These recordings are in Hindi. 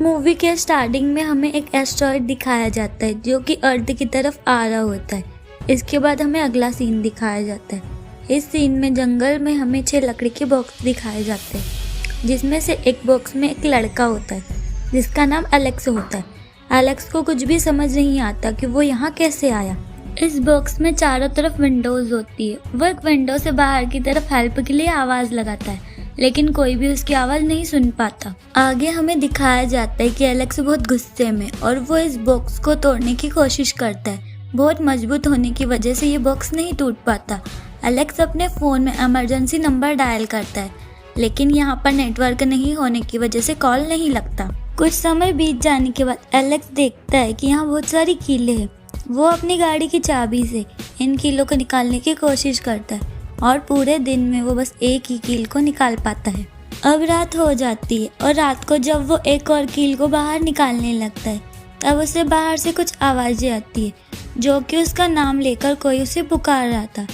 मूवी के स्टार्टिंग में हमें एक एस्टेरॉयड दिखाया जाता है जो कि अर्थ की तरफ आ रहा होता है। इसके बाद हमें अगला सीन दिखाया जाता है। इस सीन में जंगल में हमें 6 लकड़ी के बॉक्स दिखाए जाते हैं, जिसमें से एक बॉक्स में एक लड़का होता है जिसका नाम एलेक्स होता है। एलेक्स को कुछ भी समझ नहीं आता कि वो यहाँ कैसे आया। इस बॉक्स में चारों तरफ विंडोज होती है। वो एक विंडो से बाहर की तरफ हेल्प के लिए आवाज लगाता है, लेकिन कोई भी उसकी आवाज नहीं सुन पाता। आगे हमें दिखाया जाता है कि एलेक्स बहुत गुस्से में और वो इस बॉक्स को तोड़ने की कोशिश करता है। बहुत मजबूत होने की वजह से ये बॉक्स नहीं टूट पाता। एलेक्स अपने फोन में इमरजेंसी नंबर डायल करता है, लेकिन यहाँ पर नेटवर्क नहीं होने की वजह से कॉल नहीं लगता। कुछ समय बीत जाने के बाद एलेक्स देखता है कि यहाँ बहुत सारी कीलें हैं। वो अपनी गाड़ी की चाबी से इन कीलों को निकालने की कोशिश करता है और पूरे दिन में वो बस एक ही कील को निकाल पाता है। अब रात हो जाती है और रात को जब वो एक और कील को बाहर निकालने लगता है तब उसे बाहर से कुछ आवाज़ें आती है जो कि उसका नाम लेकर कोई उसे पुकार रहा था।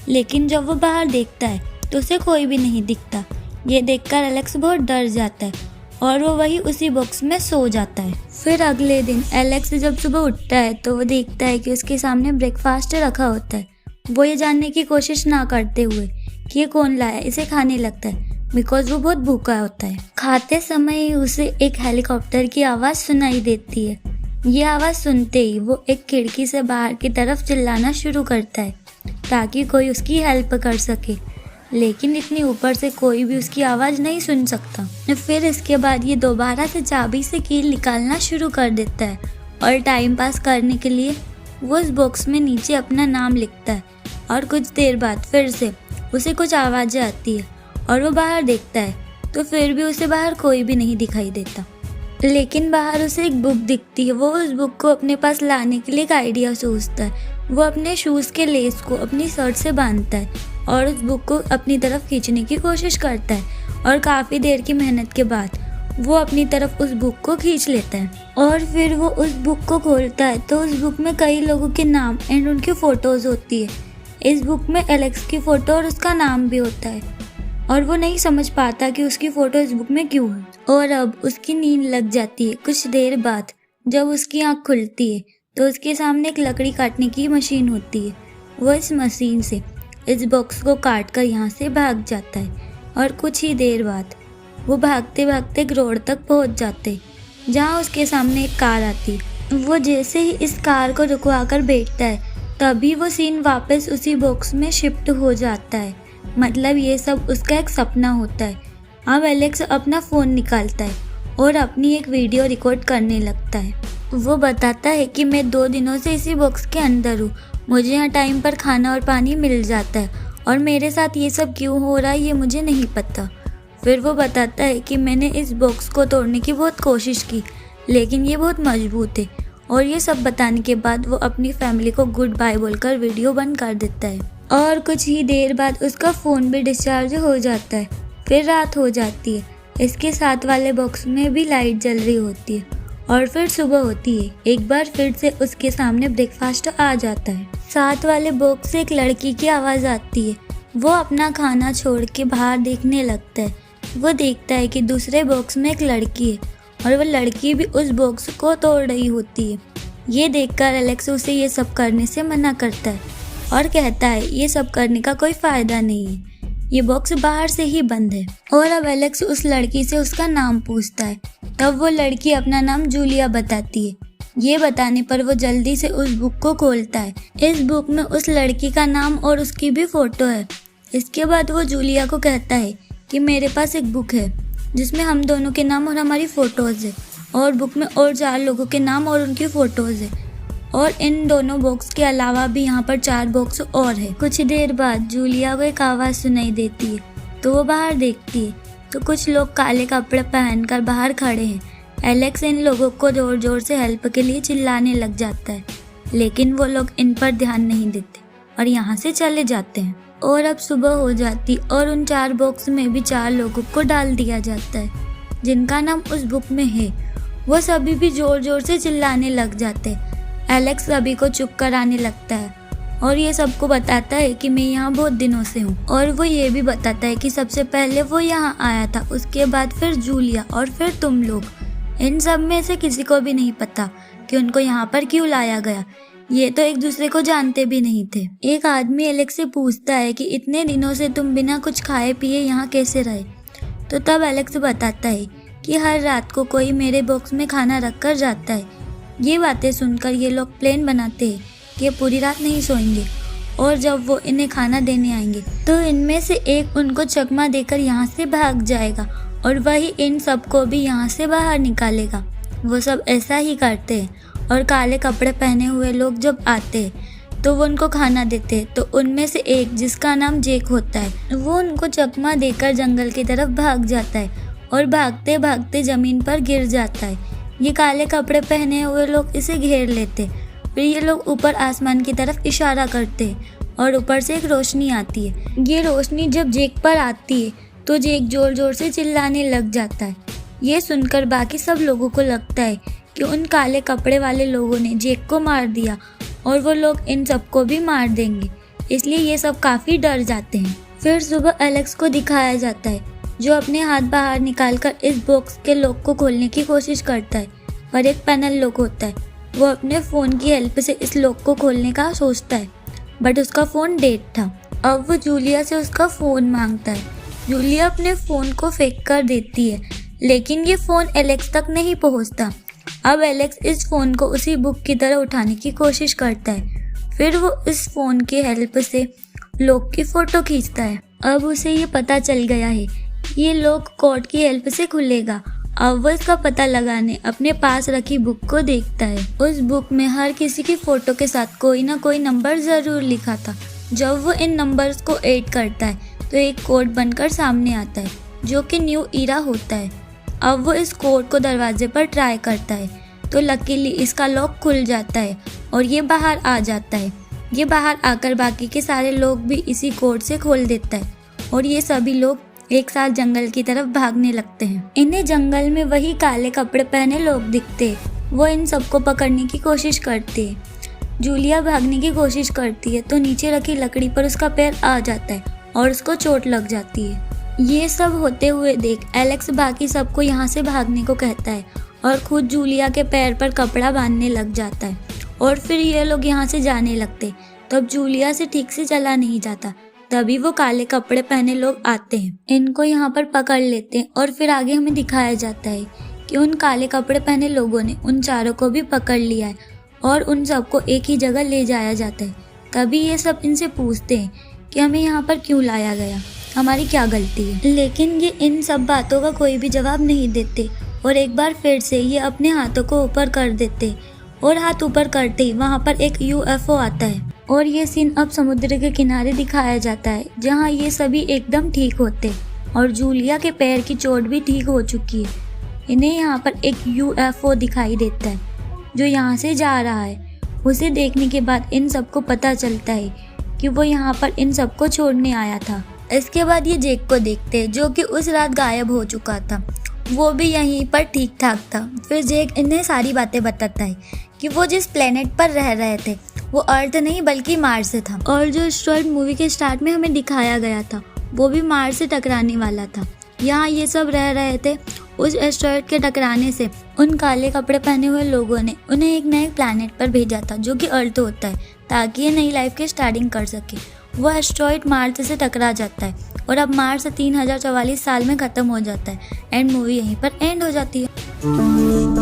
लेकिन जब वो बाहर देखता है तो उसे कोई भी नहीं दिखता। ये देखकर एलेक्स बहुत डर जाता है और वो वही उसी बॉक्स में सो जाता है। फिर अगले दिन एलेक्स जब सुबह उठता है तो वो देखता है कि उसके सामने ब्रेकफास्ट रखा होता है। वो ये जानने की कोशिश ना करते हुए कि ये कौन लाया, इसे खाने लगता है बिकॉज वो बहुत भूखा होता है। खाते समय उसे एक हेलीकॉप्टर की आवाज़ सुनाई देती है। ये आवाज़ सुनते ही वो एक खिड़की से बाहर की तरफ चिल्लाना शुरू करता है ताकि कोई उसकी हेल्प कर सके, लेकिन इतनी ऊपर से कोई भी उसकी आवाज़ नहीं सुन सकता। फिर इसके बाद ये दोबारा से चाबी से कील निकालना शुरू कर देता है और टाइम पास करने के लिए वो उस बॉक्स में नीचे अपना नाम लिखता है। और कुछ देर बाद फिर से उसे कुछ आवाज़ें आती है और वो बाहर देखता है तो फिर भी उसे बाहर कोई भी नहीं दिखाई देता। लेकिन बाहर उसे एक बुक दिखती है। वो उस बुक को अपने पास लाने के लिए एक आइडिया सोचता है। वो अपने शूज़ के लेस को अपनी शर्ट से बांधता है और उस बुक को अपनी तरफ खींचने की कोशिश करता है और काफ़ी देर की मेहनत के बाद वो अपनी तरफ उस बुक को खींच लेता है। और फिर वो उस बुक को खोलता है तो उस बुक में कई लोगों के नाम एंड उनकी फ़ोटोज़ होती है। इस बुक में एलेक्स की फ़ोटो और उसका नाम भी होता है और वो नहीं समझ पाता कि उसकी फ़ोटो इस बुक में क्यों है। और अब उसकी नींद लग जाती है। कुछ देर बाद जब उसकी आँख खुलती है तो उसके सामने एक लकड़ी काटने की मशीन होती है। वो इस मशीन से इस बॉक्स को काट कर यहाँ से भाग जाता है और कुछ ही देर बाद वो भागते भागते एक रोड तक पहुँच जाते जहाँ उसके सामने एक कार आती है। वो जैसे ही इस कार को रुकवा कर बैठता है तभी वो सीन वापस उसी बॉक्स में शिफ्ट हो जाता है। मतलब ये सब उसका एक सपना होता है। अब एलेक्स अपना फ़ोन निकालता है और अपनी एक वीडियो रिकॉर्ड करने लगता है। वो बताता है कि मैं 2 दिनों से इसी बॉक्स के अंदर हूँ। मुझे यहाँ टाइम पर खाना और पानी मिल जाता है और मेरे साथ ये सब क्यों हो रहा है ये मुझे नहीं पता। फिर वो बताता है कि मैंने इस बॉक्स को तोड़ने की बहुत कोशिश की, लेकिन ये बहुत मजबूत है। और ये सब बताने के बाद वो अपनी फैमिली को गुड बाय बोलकर वीडियो बंद कर देता है। और कुछ ही देर बाद उसका फ़ोन भी डिस्चार्ज हो जाता है। फिर रात हो जाती है। इसके साथ वाले बॉक्स में भी लाइट जल रही होती है और फिर सुबह होती है। एक बार फिर से उसके सामने ब्रेकफास्ट आ जाता है। साथ वाले बॉक्स से एक लड़की की आवाज़ आती है। वो अपना खाना छोड़ के बाहर देखने लगता है। वो देखता है कि दूसरे बॉक्स में एक लड़की है और वो लड़की भी उस बॉक्स को तोड़ रही होती है। ये देखकर एलेक्स उसे ये सब करने से मना करता है और कहता है ये सब करने का कोई फ़ायदा नहीं है, ये बॉक्स बाहर से ही बंद है। और अब एलेक्स उस लड़की से उसका नाम पूछता है। तब वो लड़की अपना नाम जूलिया बताती है। ये बताने पर वो जल्दी से उस बुक को खोलता है। इस बुक में उस लड़की का नाम और उसकी भी फ़ोटो है। इसके बाद वो जूलिया को कहता है कि मेरे पास एक बुक है जिसमें हम दोनों के नाम और हमारी फ़ोटोज़ है और बुक में और 4 लोगों के नाम और उनकी फ़ोटोज़ है और इन दोनों बॉक्स के अलावा भी यहाँ पर 4 बॉक्स और है। कुछ देर बाद जूलिया को एक आवाज़ सुनाई देती है तो वो बाहर देखती है तो कुछ लोग काले कपड़े पहनकर बाहर खड़े हैं। एलेक्स इन लोगों को ज़ोर ज़ोर से हेल्प के लिए चिल्लाने लग जाता है, लेकिन वो लोग इन पर ध्यान नहीं देते और यहाँ से चले जाते हैं। और अब सुबह हो जाती और उन 4 बॉक्स में भी 4 लोगों को डाल दिया जाता है जिनका नाम उस बुक में है। वो सभी भी ज़ोर ज़ोर से चिल्लाने लग जाते हैं। एलेक्स सभी को चुप कराने लगता है और ये सबको बताता है कि मैं यहाँ बहुत दिनों से हूँ। और वो ये भी बताता है कि सबसे पहले वो यहाँ आया था, उसके बाद फिर जूलिया और फिर तुम लोग। इन सब में से किसी को भी नहीं पता कि उनको यहाँ पर क्यों लाया गया। ये तो एक दूसरे को जानते भी नहीं थे। एक आदमी एलेक्स से पूछता है कि इतने दिनों से तुम बिना कुछ खाए पिए यहाँ कैसे रहे। तो तब एलेक्स बताता है कि हर रात को कोई मेरे बॉक्स में खाना रख कर जाता है। ये बातें सुनकर ये लोग प्लान बनाते हैं कि पूरी रात नहीं सोएंगे और जब वो इन्हें खाना देने आएंगे तो इनमें से एक उनको चकमा देकर यहाँ से भाग जाएगा और वही इन सबको भी यहाँ से बाहर निकालेगा। वो सब ऐसा ही करते हैं और काले कपड़े पहने हुए लोग जब आते हैं तो वो उनको खाना देते हैं। तो उनमें से एक जिसका नाम जेक होता है वो उनको चकमा देकर जंगल की तरफ भाग जाता है और भागते भागते ज़मीन पर गिर जाता है। ये काले कपड़े पहने हुए लोग इसे घेर लेते। फिर ये लोग ऊपर आसमान की तरफ इशारा करते हैं और ऊपर से एक रोशनी आती है। ये रोशनी जब जेक पर आती है तो जेक जोर जोर से चिल्लाने लग जाता है। ये सुनकर बाकी सब लोगों को लगता है कि उन काले कपड़े वाले लोगों ने जेक को मार दिया और वो लोग इन सबको भी मार देंगे, इसलिए ये सब काफ़ी डर जाते हैं। फिर सुबह एलेक्स को दिखाया जाता है जो अपने हाथ बाहर निकालकर इस बॉक्स के लॉक को खोलने की कोशिश करता है, पर एक पैनल लॉक होता है। वो अपने फ़ोन की हेल्प से इस लॉक को खोलने का सोचता है, बट उसका फ़ोन डेड था। अब वो जूलिया से उसका फ़ोन मांगता है। जूलिया अपने फ़ोन को फेंक कर देती है, लेकिन ये फ़ोन एलेक्स तक नहीं पहुंचता। अब एलेक्स इस फ़ोन को उसी बुक की तरह उठाने की कोशिश करता है। फिर वो इस फ़ोन की हेल्प से लॉक की फ़ोटो खींचता है। अब उसे ये पता चल गया है ये लॉक कोड की हेल्प से खुलेगा। अब वो इसका पता लगाने अपने पास रखी बुक को देखता है। उस बुक में हर किसी की फ़ोटो के साथ कोई ना कोई नंबर ज़रूर लिखा था। जब वो इन नंबर्स को ऐड करता है तो एक कोड बनकर सामने आता है जो कि न्यू ईरा होता है। अब वो इस कोड को दरवाजे पर ट्राई करता है तो लकीली इसका लॉक खुल जाता है और ये बाहर आ जाता है। ये बाहर आकर बाकी के सारे लोग भी इसी कोड से खोल देता है और ये सभी लोग एक साथ जंगल की तरफ भागने लगते हैं। इन्हें जंगल में वही काले कपड़े पहने लोग दिखते हैं। वो इन सबको पकड़ने की कोशिश करती है। जूलिया भागने की कोशिश करती है तो नीचे रखी लकड़ी पर उसका पैर आ जाता है और उसको चोट लग जाती है। ये सब होते हुए देख एलेक्स बाकी सबको यहाँ से भागने को कहता है और खुद जूलिया के पैर पर कपड़ा बांधने लग जाता है और फिर ये लोग यहाँ से जाने लगते। तब जूलिया से ठीक से चला नहीं जाता। तभी वो काले कपड़े पहने लोग आते हैं, इनको यहाँ पर पकड़ लेते हैं और फिर आगे हमें दिखाया जाता है कि उन काले कपड़े पहने लोगों ने उन चारों को भी पकड़ लिया है और उन सबको एक ही जगह ले जाया जाता है। तभी ये सब इनसे पूछते हैं कि हमें यहाँ पर क्यों लाया गया, हमारी क्या गलती है। लेकिन ये इन सब बातों का कोई भी जवाब नहीं देते और एक बार फिर से ये अपने हाथों को ऊपर कर देते और हाथ ऊपर करते ही वहाँ पर एक UFO आता है और ये सीन अब समुद्र के किनारे दिखाया जाता है जहाँ ये सभी एकदम ठीक होते और जूलिया के पैर की चोट भी ठीक हो चुकी है। इन्हें यहाँ पर एक UFO दिखाई देता है जो यहाँ से जा रहा है। उसे देखने के बाद इन सबको पता चलता है कि वो यहाँ पर इन सबको छोड़ने आया था। इसके बाद ये जेक को देखते हैं जो कि उस रात गायब हो चुका था। वो भी यहीं पर ठीक ठाक था। फिर जेक इन्हें सारी बातें बताता है कि वो जिस प्लेनेट पर रह रहे थे वो अर्थ नहीं बल्कि मार्स से था और जो एस्टेरॉयड मूवी के स्टार्ट में हमें दिखाया गया था वो भी मार्स से टकराने वाला था। यहाँ ये सब रह रहे थे। उस एस्टेरॉयड के टकराने से उन काले कपड़े पहने हुए लोगों ने उन्हें एक नए प्लेनेट पर भेजा था जो कि अर्थ होता है ताकि ये नई लाइफ की स्टार्टिंग कर सके। वो एस्टेरॉयड मार्स से टकरा जाता है और अब मार्स 3044 साल में ख़त्म हो जाता है एंड मूवी यहीं पर एंड हो जाती है।